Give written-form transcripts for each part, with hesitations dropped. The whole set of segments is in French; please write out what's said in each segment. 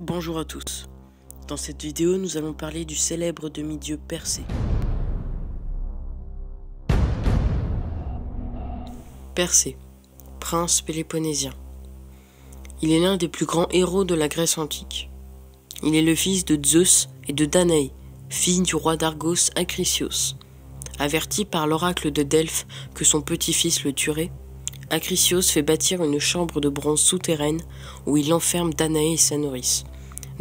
Bonjour à tous. Dans cette vidéo, nous allons parler du célèbre demi-dieu Persée. Persée, prince péloponnésien. Il est l'un des plus grands héros de la Grèce antique. Il est le fils de Zeus et de Danaé, fille du roi d'Argos Acrisios. Averti par l'oracle de Delphes que son petit-fils le tuerait, Acrisios fait bâtir une chambre de bronze souterraine où il enferme Danaé et sa nourrice.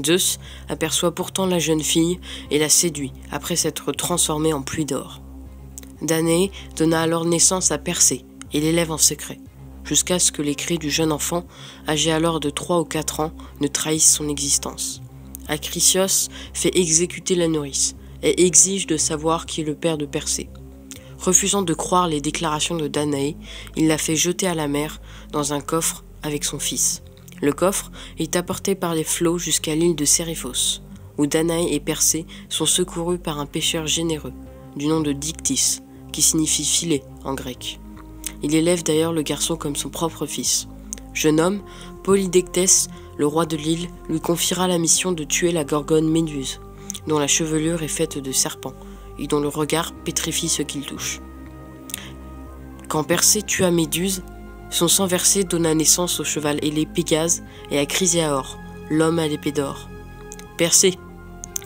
Zeus aperçoit pourtant la jeune fille et la séduit après s'être transformée en pluie d'or. Danaé donna alors naissance à Persée et l'élève en secret, jusqu'à ce que les cris du jeune enfant, âgé alors de 3 ou 4 ans, ne trahissent son existence. Acrisios fait exécuter la nourrice et exige de savoir qui est le père de Persée. Refusant de croire les déclarations de Danaé, il la fait jeter à la mer dans un coffre avec son fils. Le coffre est apporté par les flots jusqu'à l'île de Séryphos, où Danaé et Persée sont secourus par un pêcheur généreux, du nom de Dictys, qui signifie filet en grec. Il élève d'ailleurs le garçon comme son propre fils. Jeune homme, Polydectès, le roi de l'île, lui confiera la mission de tuer la gorgone Méduse, dont la chevelure est faite de serpents, et dont le regard pétrifie ce qu'il touche. Quand Persée tua Méduse, son sang versé donna naissance au cheval ailé Pégase et à Chryséaor, l'homme à l'épée d'or. Persée,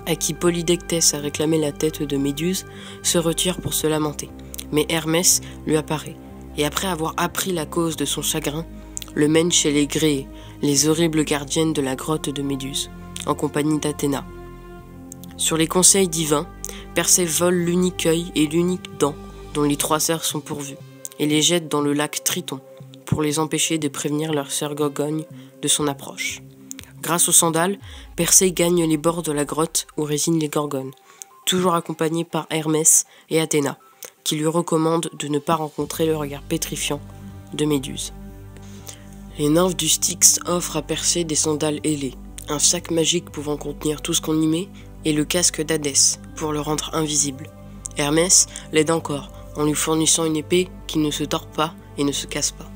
à qui Polydectès a réclamé la tête de Méduse, se retire pour se lamenter, mais Hermès lui apparaît, et après avoir appris la cause de son chagrin, le mène chez les Gréées, les horribles gardiennes de la grotte de Méduse, en compagnie d'Athéna. Sur les conseils divins, Persée vole l'unique œil et l'unique dent dont les 3 sœurs sont pourvues, et les jette dans le lac Triton, pour les empêcher de prévenir leur sœur Gorgone de son approche. Grâce aux sandales, Persée gagne les bords de la grotte où résident les Gorgones, toujours accompagné par Hermès et Athéna, qui lui recommandent de ne pas rencontrer le regard pétrifiant de Méduse. Les nymphes du Styx offrent à Persée des sandales ailées, un sac magique pouvant contenir tout ce qu'on y met, et le casque d'Hadès pour le rendre invisible. Hermès l'aide encore en lui fournissant une épée qui ne se tord pas et ne se casse pas.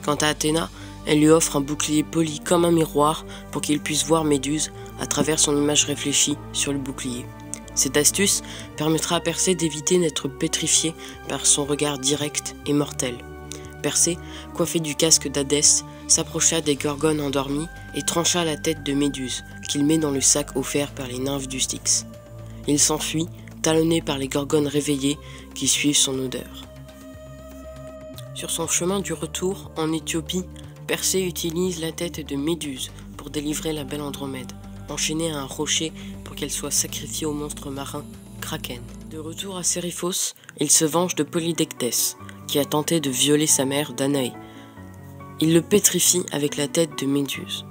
Quant à Athéna, elle lui offre un bouclier poli comme un miroir pour qu'il puisse voir Méduse à travers son image réfléchie sur le bouclier. Cette astuce permettra à Persée d'éviter d'être pétrifié par son regard direct et mortel. Persée, coiffé du casque d'Hadès, s'approcha des Gorgones endormies et trancha la tête de Méduse, qu'il met dans le sac offert par les nymphes du Styx. Il s'enfuit, talonné par les Gorgones réveillées qui suivent son odeur. Sur son chemin du retour, en Éthiopie, Persée utilise la tête de Méduse pour délivrer la belle Andromède, enchaînée à un rocher pour qu'elle soit sacrifiée au monstre marin Kraken. De retour à Séryphos, il se venge de Polydectès, qui a tenté de violer sa mère Danaé. Il le pétrifie avec la tête de Méduse.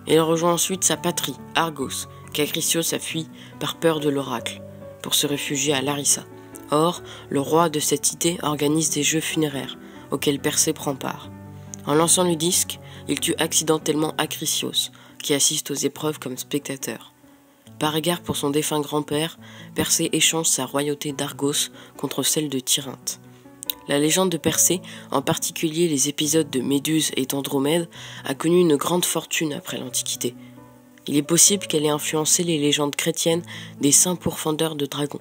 Il rejoint ensuite sa patrie, Argos, qu'Acrisios a fui par peur de l'oracle, pour se réfugier à Larissa. Or, le roi de cette cité organise des jeux funéraires, auquel Persée prend part. En lançant le disque, il tue accidentellement Acrisios, qui assiste aux épreuves comme spectateur. Par égard pour son défunt grand-père, Persée échange sa royauté d'Argos contre celle de Tirynthe. La légende de Persée, en particulier les épisodes de Méduse et d'Andromède, a connu une grande fortune après l'Antiquité. Il est possible qu'elle ait influencé les légendes chrétiennes des saints pourfendeurs de dragons,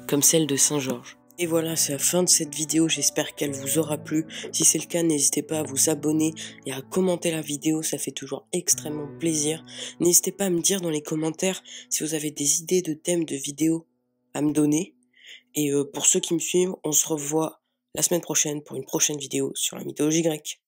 comme celle de Saint Georges. Et voilà, c'est la fin de cette vidéo, j'espère qu'elle vous aura plu. Si c'est le cas, n'hésitez pas à vous abonner et à commenter la vidéo, ça fait toujours extrêmement plaisir. N'hésitez pas à me dire dans les commentaires si vous avez des idées de thèmes de vidéos à me donner. Et pour ceux qui me suivent, on se revoit la semaine prochaine pour une prochaine vidéo sur la mythologie grecque.